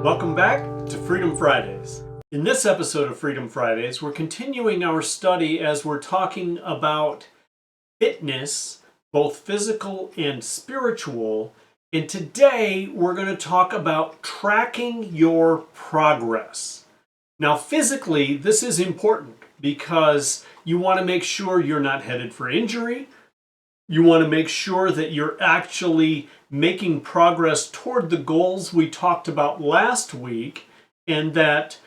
Welcome back to Freedom Fridays. In this episode of Freedom Fridays, we're continuing our study as we're talking about fitness, both physical and spiritual. And today we're going to talk about tracking your progress. Now, physically, this is important because you want to make sure you're not headed for injury. You want to make sure that you're actually making progress toward the goals we talked about last week, and that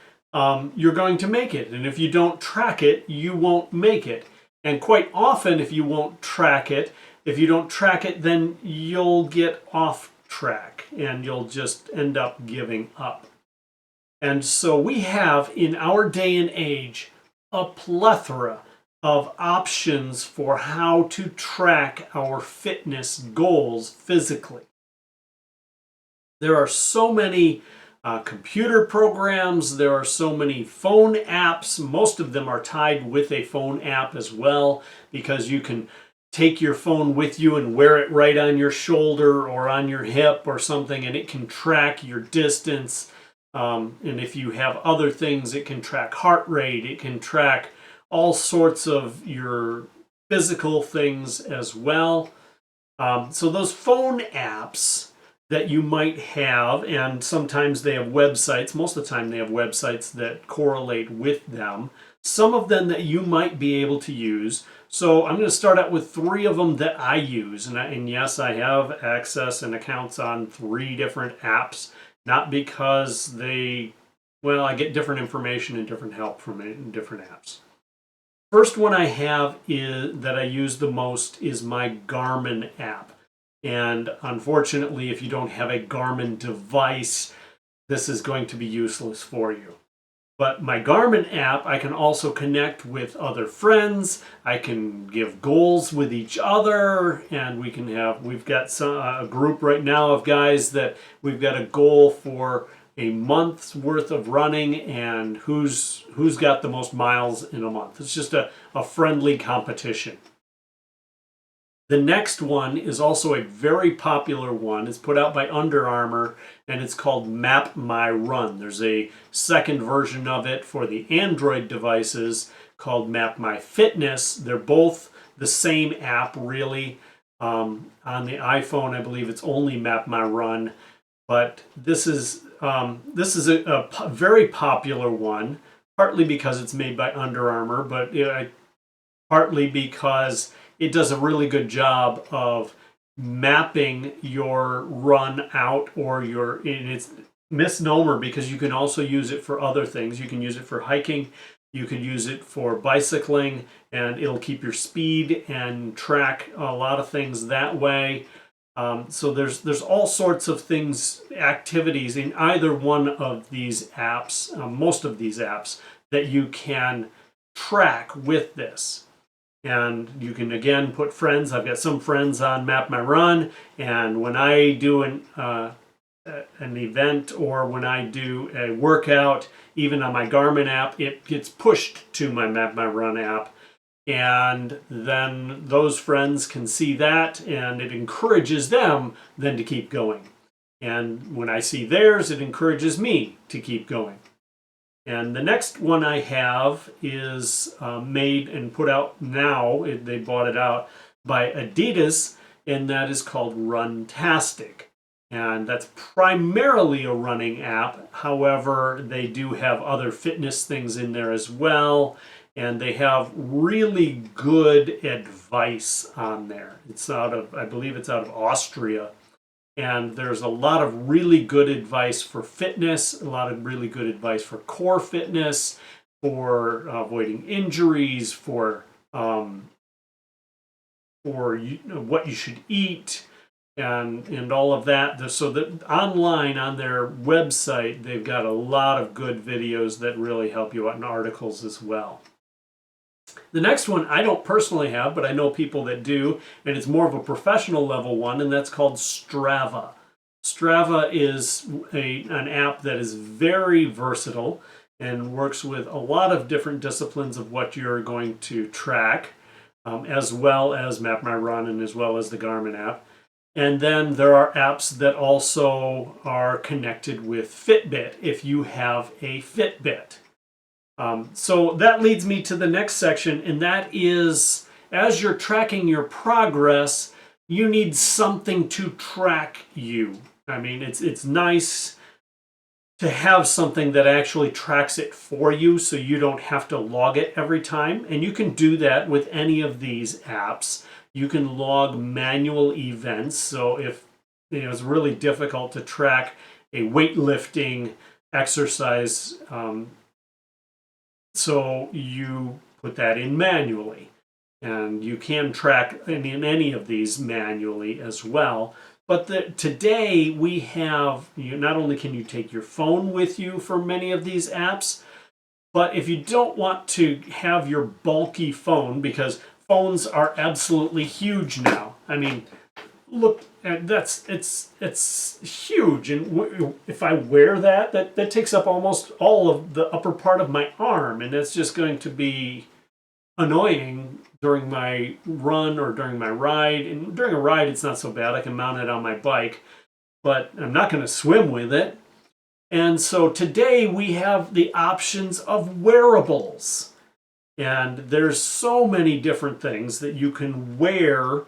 you're going to make it. And if you don't track it, you won't make it. And quite often, if you don't track it, then you'll get off track and you'll just end up giving up. And so we have, in our day and age, a plethora of options for how to track our fitness goals physically. There are so many computer programs, there are so many phone apps. Most of them are tied with a phone app as well, because you can take your phone with you and wear it right on your shoulder or on your hip or something, and it can track your distance. And if you have other things, it can track heart rate, it can track all sorts of your physical things as well. So those phone apps that you might have, and sometimes they have websites, most of the time they have websites that correlate with them, some of them that you might be able to use. So I'm going to start out with 3 of them that I use. And yes, I have access and accounts on 3 different apps, not because I get different information and different help from it in different apps. First one I have that I use the most is my Garmin app. And unfortunately, if you don't have a Garmin device, this is going to be useless for you. But my Garmin app, I can also connect with other friends. I can give goals with each other, and we've got a group right now of guys that we've got a goal for a month's worth of running, and who's got the most miles in a month. It's just a friendly competition. The next one is also a very popular one. It's put out by Under Armour, and it's called Map My Run. There's a second version of it for the Android devices called Map My Fitness. They're both the same app, really. On the iPhone, I believe it's only Map My Run, but this is a very popular one, partly because it's made by Under Armour, but partly because it does a really good job of mapping your run out, and it's misnomer because you can also use it for other things. You can use it for hiking, you can use it for bicycling, and it'll keep your speed and track a lot of things that way. So there's all sorts of things, activities in either one of these apps, most of these apps, that you can track with this. And you can, again, put friends. I've got some friends on Map My Run, and when I do an event or when I do a workout, even on my Garmin app, it gets pushed to my Map My Run app. And then those friends can see that, and it encourages them then to keep going. And when I see theirs, it encourages me to keep going. And the next one I have is made and put out now. They bought it out by Adidas, and that is called Runtastic. And that's primarily a running app. However, they do have other fitness things in there as well. And they have really good advice on there. I believe it's out of Austria. And there's a lot of really good advice for fitness, a lot of really good advice for core fitness, for avoiding injuries, for what you should eat, and all of that. So that online on their website, they've got a lot of good videos that really help you out, and articles as well. The next one I don't personally have, but I know people that do, and it's more of a professional level one, and that's called Strava. Strava is an app that is very versatile and works with a lot of different disciplines of what you're going to track, as well as Map My Run and as well as the Garmin app. And then there are apps that also are connected with Fitbit if you have a Fitbit. So that leads me to the next section, and that is, as you're tracking your progress, you need something to track you. I mean, it's nice to have something that actually tracks it for you so you don't have to log it every time. And you can do that with any of these apps. You can log manual events. So if it's really difficult to track a weightlifting exercise, so you put that in manually. And you can track in any of these manually as well. But today we have, not only can you take your phone with you for many of these apps, but if you don't want to have your bulky phone, because phones are absolutely huge now. I mean, look, it's huge, and if I wear that takes up almost all of the upper part of my arm, and it's just going to be annoying during my run or during my ride. And during a ride, it's not so bad. I can mount it on my bike, but I'm not going to swim with it. And so today we have the options of wearables. And there's so many different things that you can wear,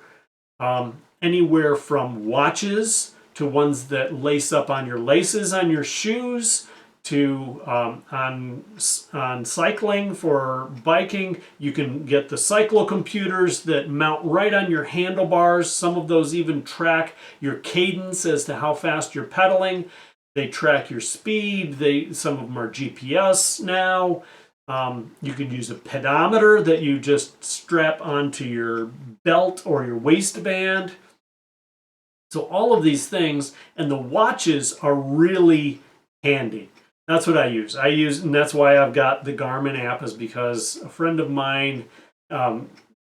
anywhere from watches to ones that lace up on your laces on your shoes, to on cycling for biking. You can get the cyclocomputers that mount right on your handlebars. Some of those even track your cadence as to how fast you're pedaling. They track your speed. Some of them are GPS now. You can use a pedometer that you just strap onto your belt or your waistband. So all of these things, and the watches are really handy. That's what I use. And that's why I've got the Garmin app, is because a friend of mine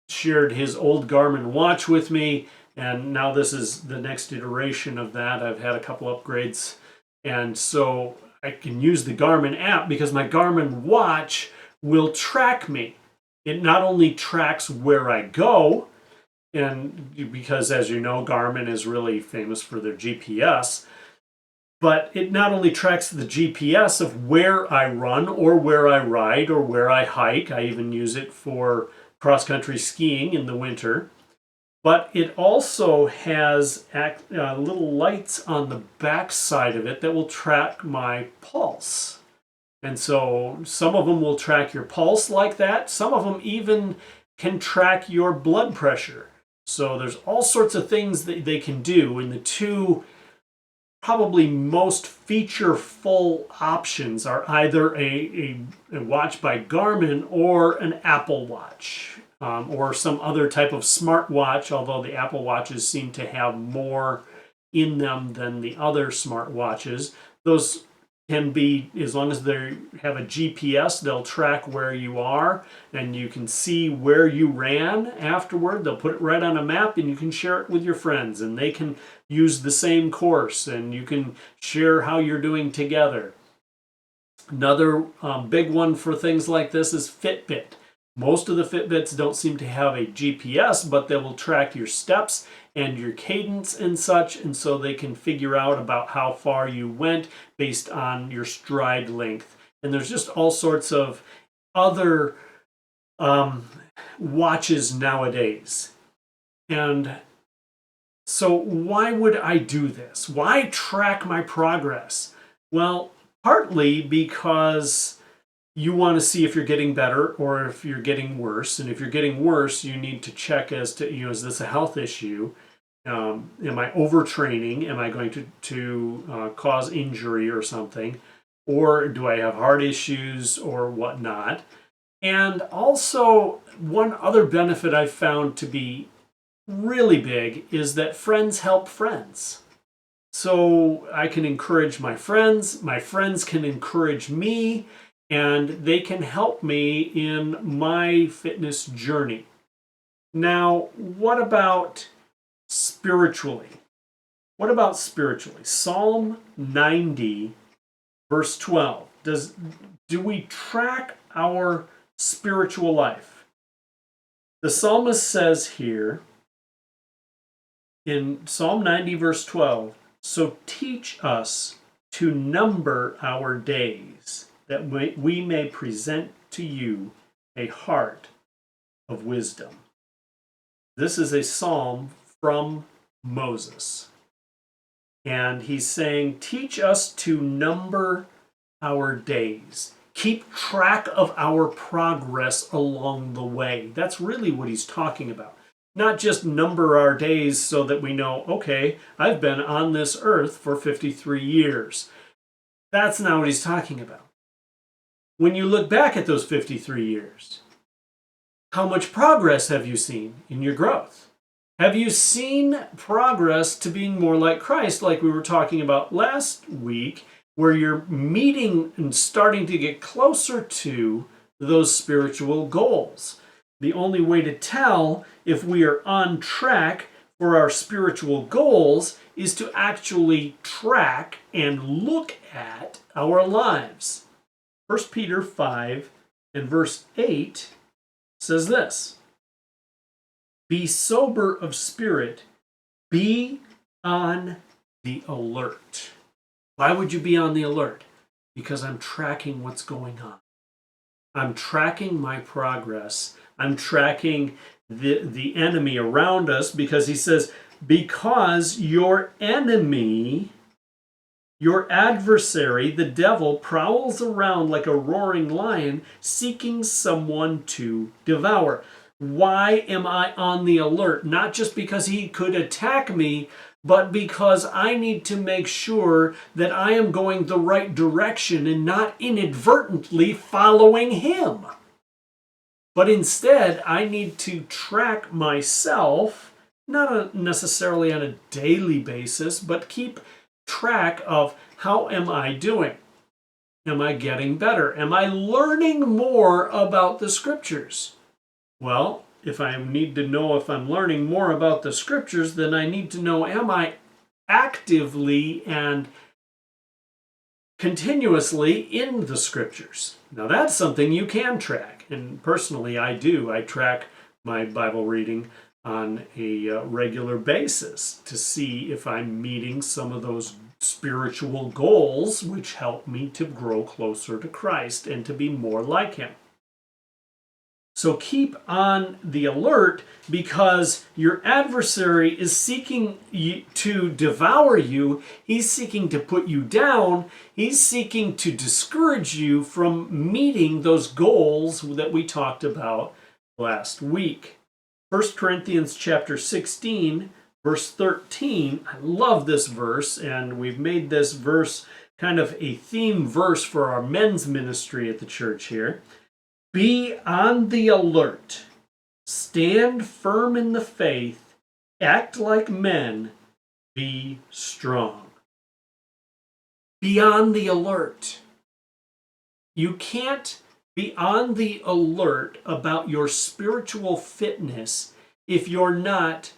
shared his old Garmin watch with me, and now this is the next iteration of that. I've had a couple upgrades, and so I can use the Garmin app because my Garmin watch will track me. It not only tracks where I go, and because, as you know, Garmin is really famous for their GPS, but it not only tracks the GPS of where I run or where I ride or where I hike. I even use it for cross-country skiing in the winter. But it also has little lights on the back side of it that will track my pulse. And so some of them will track your pulse like that. Some of them even can track your blood pressure. So there's all sorts of things that they can do. And the two probably most featureful options are either a watch by Garmin or an Apple Watch, or some other type of smartwatch, although the Apple Watches seem to have more in them than the other smartwatches. Those can be, as long as they have a GPS, they'll track where you are, and you can see where you ran afterward. They'll put it right on a map, and you can share it with your friends, and they can use the same course, and you can share how you're doing together. Another big one for things like this is Fitbit. Most of the Fitbits don't seem to have a GPS, but they will track your steps and your cadence and such, and so they can figure out about how far you went based on your stride length. And there's just all sorts of other watches nowadays. And so why would I do this? Why track my progress? Well, partly because you want to see if you're getting better or if you're getting worse. And if you're getting worse, you need to check as to, is this a health issue? Am I overtraining? Am I going to cause injury or something? Or do I have heart issues or whatnot? And also, one other benefit I've found to be really big is that friends help friends. So I can encourage my friends can encourage me, and they can help me in my fitness journey. Now, what about spiritually? Psalm 90, verse 12. Do we track our spiritual life? The psalmist says here, in Psalm 90, verse 12, so teach us to number our days, that we may present to you a heart of wisdom. This is a psalm from Moses. And he's saying, teach us to number our days. Keep track of our progress along the way. That's really what he's talking about. Not just number our days so that we know, okay, I've been on this earth for 53 years. That's not what he's talking about. When you look back at those 53 years, how much progress have you seen in your growth? Have you seen progress to being more like Christ, like we were talking about last week, where you're meeting and starting to get closer to those spiritual goals? The only way to tell if we are on track for our spiritual goals is to actually track and look at our lives. 1 Peter 5 and verse 8 says this, be sober of spirit, be on the alert. Why would you be on the alert? Because I'm tracking what's going on. I'm tracking my progress. I'm tracking the enemy around us, because he says, because your enemy, your adversary, the devil, prowls around like a roaring lion, seeking someone to devour. Why am I on the alert? Not just because he could attack me, but because I need to make sure that I am going the right direction and not inadvertently following him. But instead, I need to track myself, not necessarily on a daily basis, but keep track of how am I doing? Am I getting better? Am I learning more about the scriptures? Well, if I need to know if I'm learning more about the scriptures, then I need to know, am I actively and continuously in the scriptures? Now that's something you can track, and personally I do. I track my Bible reading on a regular basis to see if I'm meeting some of those spiritual goals which help me to grow closer to Christ and to be more like him. So keep on the alert, because your adversary is seeking to devour you. He's seeking to put you down. He's seeking to discourage you from meeting those goals that we talked about last week. 1 Corinthians chapter 16, verse 13. I love this verse, and we've made this verse kind of a theme verse for our men's ministry at the church here. Be on the alert, stand firm in the faith, act like men, be strong. Be on the alert. You can't be on the alert about your spiritual fitness if you're not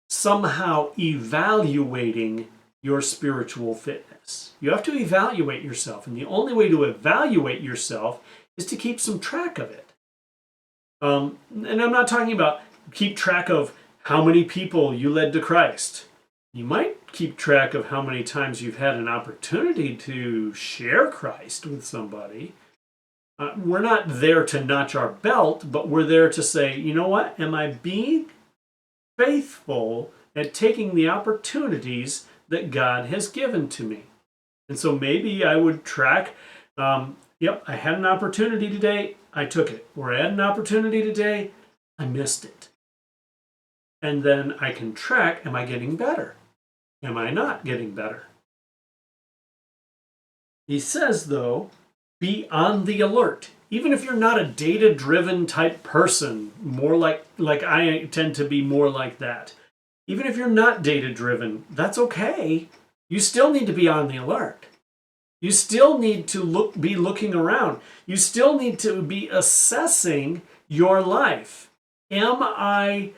somehow evaluating your spiritual fitness. You have to evaluate yourself, and the only way to evaluate yourself is to keep some track of it. And I'm not talking about keep track of how many people you led to Christ. You might keep track of how many times you've had an opportunity to share Christ with somebody. We're not there to notch our belt, but we're there to say, you know what? Am I being faithful at taking the opportunities that God has given to me? And so maybe I would track, yep, I had an opportunity today, I took it. Or I had an opportunity today, I missed it. And then I can track, am I getting better? Am I not getting better? He says, though, be on the alert. Even if you're not a data-driven type person, more like I tend to be more like that. Even if you're not data-driven, that's okay. You still need to be on the alert. You still need to be looking around. You still need to be assessing your life. We're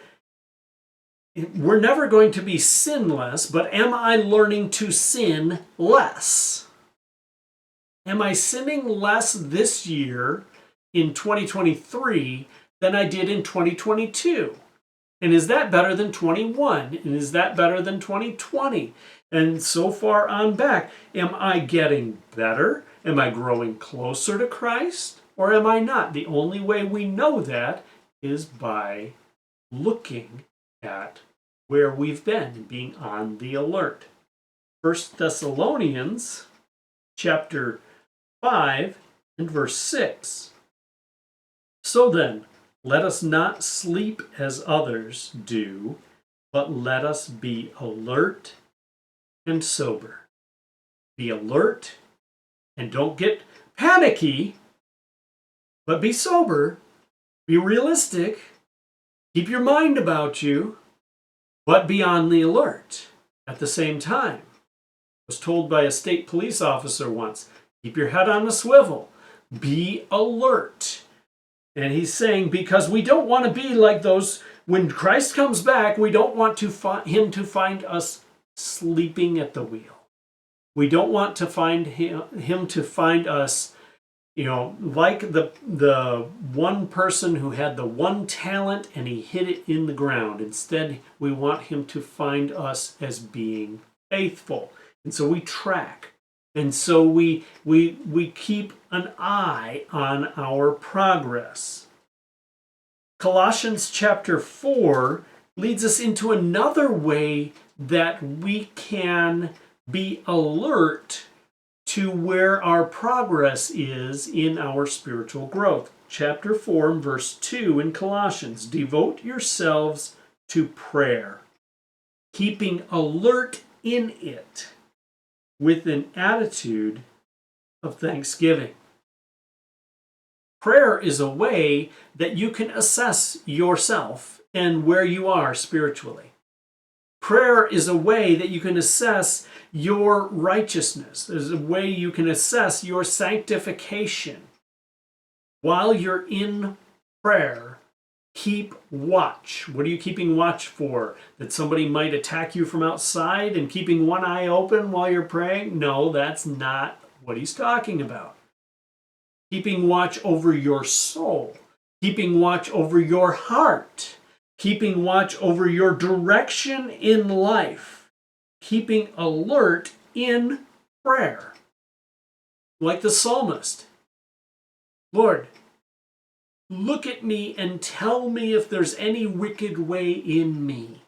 never going to be sinless, but am I learning to sin less? Am I sinning less this year in 2023 than I did in 2022? And is that better than 21? And is that better than 2020? And so far on back, am I getting better? Am I growing closer to Christ? Or am I not? The only way we know that is by looking at where we've been and being on the alert. 1 Thessalonians chapter 5 and verse 6. So then, let us not sleep as others do, but let us be alert and sober. Be alert and don't get panicky, but be sober, be realistic, keep your mind about you, but be on the alert at the same time. I was told by a state police officer once, keep your head on a swivel, be alert. And he's saying, because we don't want to be like those, when Christ comes back, we don't want him to find us sleeping at the wheel. We don't want to find him to find us, like the one person who had the one talent and he hid it in the ground. Instead, we want him to find us as being faithful. And so we track. And so we keep an eye on our progress. Colossians chapter 4 leads us into another way that we can be alert to where our progress is in our spiritual growth. Chapter 4 and verse 2 in Colossians, devote yourselves to prayer, keeping alert in it with an attitude of thanksgiving. Prayer is a way that you can assess yourself and where you are spiritually. Prayer is a way that you can assess your righteousness. There's a way you can assess your sanctification. While you're in prayer, keep watch. What are you keeping watch for? That somebody might attack you from outside and keeping one eye open while you're praying? No, that's not what he's talking about. Keeping watch over your soul. Keeping watch over your heart. Keeping watch over your direction in life. Keeping alert in prayer. Like the psalmist. Lord, look at me and tell me if there's any wicked way in me.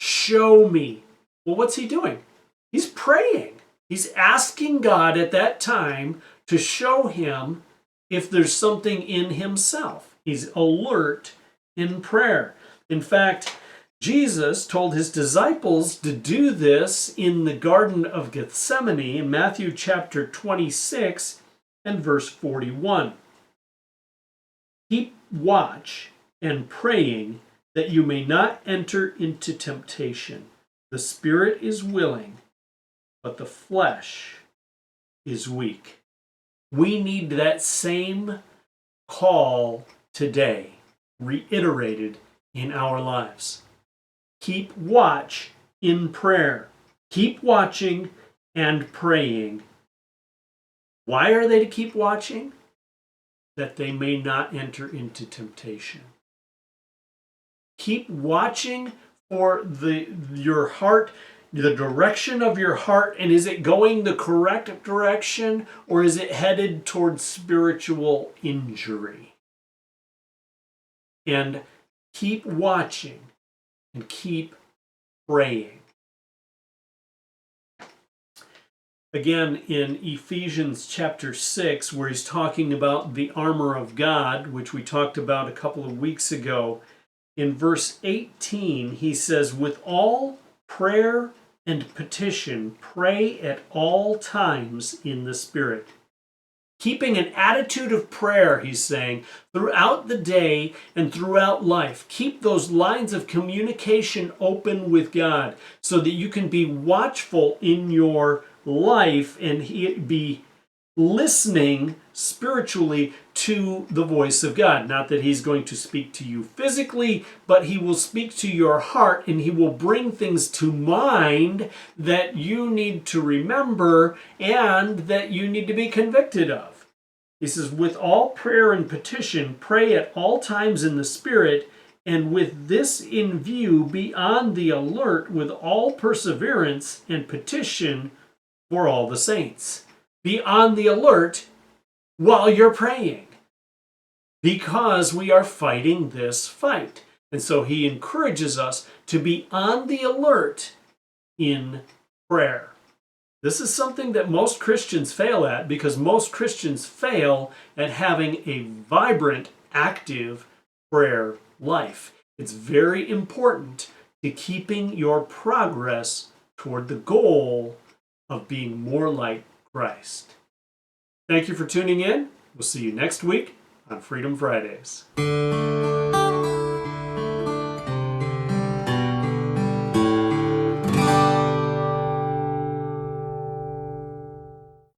Show me. Well, what's he doing? He's praying. He's asking God at that time to show him if there's something in himself. He's alert in prayer. In fact, Jesus told his disciples to do this in the Garden of Gethsemane in Matthew chapter 26 and verse 41. Keep watch and praying that you may not enter into temptation. The spirit is willing, but the flesh is weak. We need that same call today, reiterated in our lives. Keep watch in prayer. Keep watching and praying. Why are they to keep watching? That they may not enter into temptation. Keep watching for your heart, the direction of your heart, and is it going the correct direction or is it headed towards spiritual injury? And keep watching and keep praying. Again, in Ephesians chapter 6, where he's talking about the armor of God, which we talked about a couple of weeks ago, in verse 18, he says, with all prayer and petition, pray at all times in the Spirit. Keeping an attitude of prayer, he's saying, throughout the day and throughout life. Keep those lines of communication open with God so that you can be watchful in your life and be listening spiritually to the voice of God. Not that he's going to speak to you physically, but he will speak to your heart and he will bring things to mind that you need to remember and that you need to be convicted of. He says, with all prayer and petition, pray at all times in the Spirit, And with this in view, be on the alert with all perseverance and petition for all the saints. Be on the alert while you're praying, because we are fighting this fight. And so he encourages us to be on the alert in prayer. This is something that most Christians fail at, because most Christians fail at having a vibrant, active prayer life. It's very important to keeping your progress toward the goal of being more like Christ. Thank you for tuning in. We'll see you next week on Freedom Fridays.